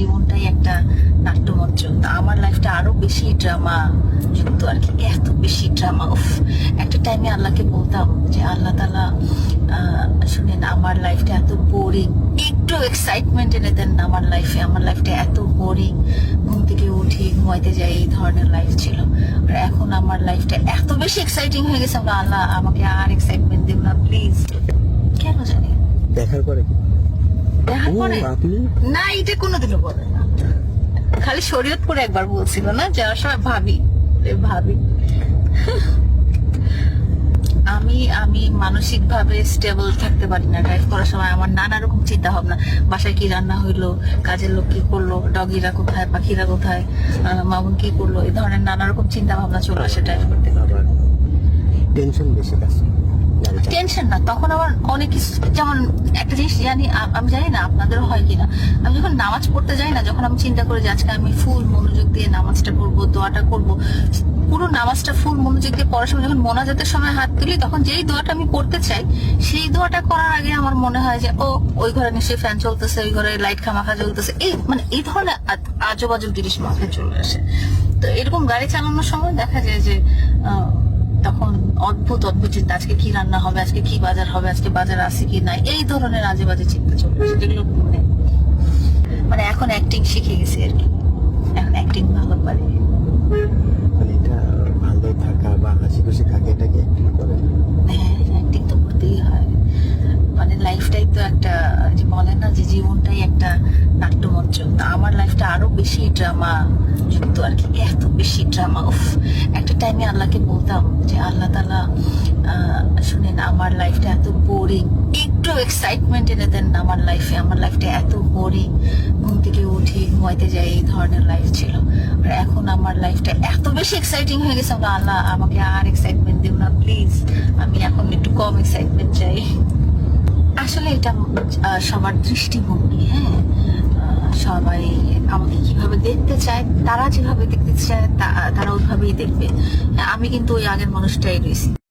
জীবনটাই একটা নাট্যমঞ্চ। তা আমার লাইফটা আরো বেশি ড্রামা যুক্ত আর কি, এত বেশি ড্রামা। উফ, একটা টাইমে আল্লাহকে বলতাম যে আল্লাহ তাআলা শুনেন, আমার লাইফটা এত বোরিং, একটু এক্সাইটমেন্ট এনে দেন না আমার লাইফে। আমার লাইফটা এত বোরিং, ঘুম থেকে উঠি ঘুমাইতে যাই, এই ধরনের লাইফ ছিল। আর এখন আমার লাইফটা এত বেশি এক্সাইটিং হয়ে গেছে, আমরা আল্লাহ আমাকে আর এক্সাইটমেন্ট দেব না প্লিজ। কেন জানি দেখার পরে দেখার পরে আপনি না, এটা কোনোদিনও বলে না। খালি শরীয়তপুরে একবার বলছিল না, যাওয়ার সময় ভাবি ভাবি আমি মানসিক ভাবে স্টেবল থাকতে পারি না। ড্রাইভ করার সময় আমার নানা রকম চিন্তা ভাবনা, বাসায় কি রান্না হইলো, কাজের লোক কি করলো, ডগিরা কোথায়, পাখিরা কোথায়, মামুন কি করলো, এই ধরনের নানা রকম চিন্তা ভাবনা চলে আসে ড্রাইভ করতে। আবার টেনশন বেশি কাজ টেনশন না, তখন আমার অনেক কিছু, যেমন একটা জিনিস জানি, আমি জানি না আপনাদেরও হয় কিনা, আমি যখন নামাজ পড়তে যাই না, যখন আমি চিন্তা করি যে আজকে আমি ফুল মনোযোগ দিয়ে নামাজটা করবো, দোয়াটা করবো, পুরো নামাজটা ফুল মনোযোগ দিয়ে পড়ার সময় যখন মোনাজাতের সময় হাত তুলি, তখন যেই দোয়াটা আমি পড়তে চাই, সেই দোয়াটা করার আগে আমার মনে হয় যে ও ওই ঘরে নিশ্চয়ই ফ্যান চলতেছে, ওই ঘরে লাইট খামাখা চলতেছে, এই ধরনের আজব আজব জিনিস মাথায় চলে আসে। তো এরকম গাড়ি চালানোর সময় দেখা যায় যে তখন অদ্ভুত চিন্তা, আজকে কি রান্না হবে, আজকে কি বাজার হবে, আজকে বাজার আছে কি নাই, এই ধরনের আজে বাজে চিন্তা চলে আসে, যেগুলো মানে এখন অ্যাক্টিং শিখে গেছি আর কি, এখন অ্যাক্টিং ভালো পারি। মানে এটা ভালো থাকা বা হাসি খুশি থাকে, এটাকে অ্যাক্টিং করে। হ্যাঁ, অ্যাক্টিং তো করতেই হয়, মানে লাইফটাই তো একটা, যে বলে না যে জীবনটাই একটা নাট্যমঞ্চ। তা আমার লাইফটা আরো বেশি ড্রামা যুক্ত আর কি, এত বেশি ড্রামা। উফ, একটা টাইমে আল্লাহকে বলতাম যে আল্লাহ তাআলা শুনেন, আমার লাইফটা এত বোরিং, একটু এক্সাইটমেন্ট এনে দেন না আমার লাইফে। আমার লাইফটা এত বোরিং, ঘুম থেকে উঠি ঘুমাইতে যাই, এই ধরনের লাইফ ছিল। আর এখন আমার লাইফটা এত বেশি এক্সাইটিং হয়ে গেছে, আমরা আল্লাহ আমাকে আর এক্সাইটমেন্ট দেব না প্লিজ, আমি এখন একটু কম এক্সাইটমেন্ট চাই। আসলে এটা সবার দৃষ্টিভঙ্গি। হ্যাঁ, সবাই আমাকে কিভাবে দেখতে চায়, তারা যেভাবে দেখতে চায় তারা ওইভাবেই দেখবে। আমি কিন্তু ওই আগের মানুষটাই রয়েছি।